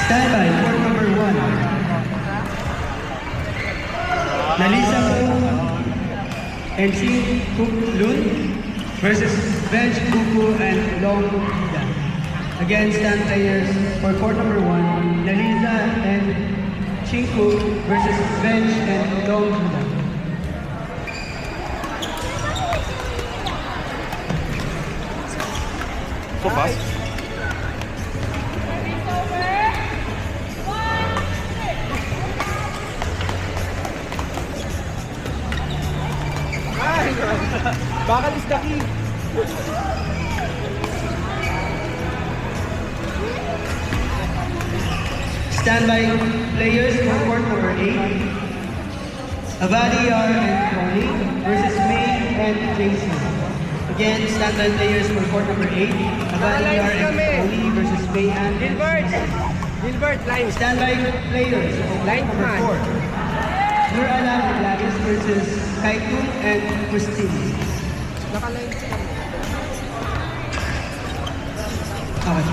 Stand by, court number 1. Nalisa and Chin Cook Lun versus Benj Kuku and Long Ida. Again, stand players for court number 1. Nalisa and Chin Cook versus Benj and Long Ida. So fast? Bakal is the key. Standby players for court number 8. Avadiyar and Tony versus May and Jason. Again, standby players for court number 8. Avadiyar and Tony versus May and Jason. Gilbert, line. Standby players for Line court number 4. Nur Alam and Gladys versus Kaitun and Christine. Naka-line sila. Okay.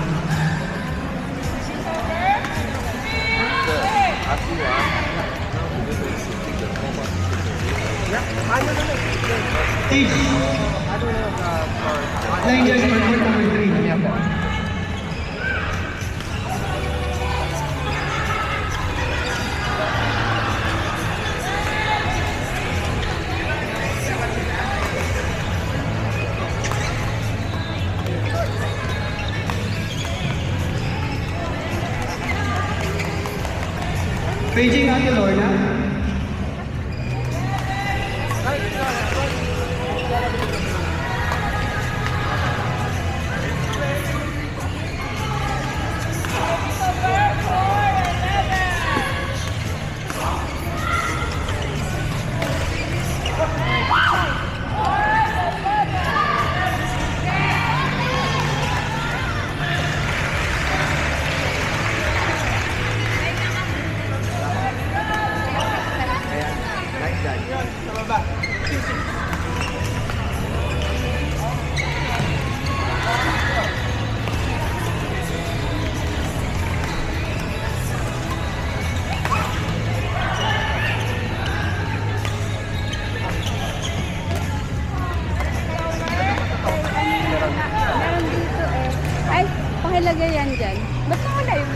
Teach. Line judge for court number 3. Paging Ate Lorna. Pakilagay yan dyan. Ba't nawala yun?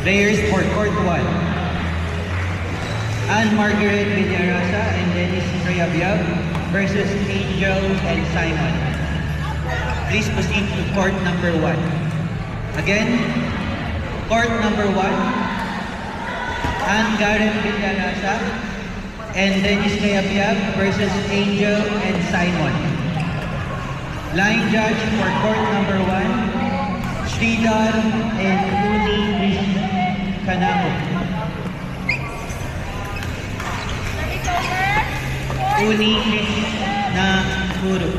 Players for court 1. Anne Margaret Villarasa and Dennis Rayabiab versus Angel and Simon. Please proceed to court number 1. Again, court number 1. Anne Gareth Villarasa and Dennis Rayabiab versus Angel and Simon. Line judge for court number 1. Sridhar and Uni Kanamo. Uni na Guru.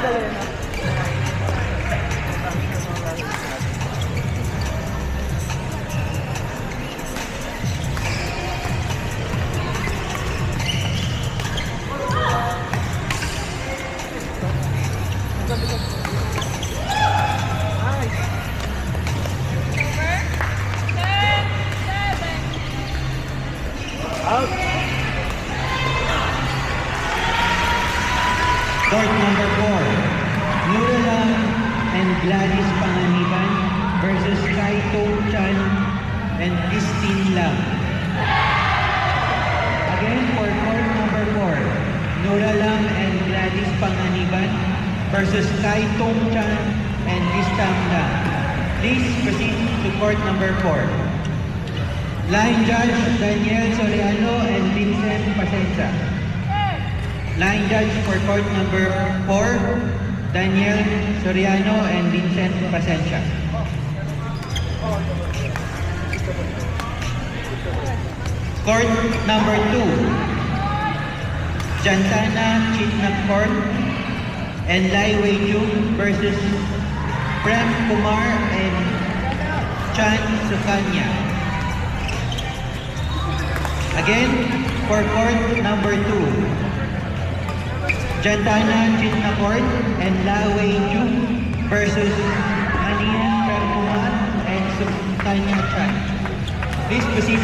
Magdalena. Out. Court number 4, Nurula and Gladys Panganiban versus Kai Tong Chan and Christine Lam. Again, for court number 4, Nurula and Gladys Panganiban versus Kai Tong Chan and Christine Lam. Please proceed to court number 4. Line Judge Daniel Soriano and Vincent Pasenza. Line Judge for court number 4, Daniel Soriano and Vincent Pasenza. Court number 2, Jantana Chitnapkorn and Lai Wei-Jung versus Prem Kumar and Chan Sukanya. Again, for court number 2, Jantana Chitnapkorn and Lai Wei-Jung versus Anian Prem Kumar and Sukanya Chan. Please proceed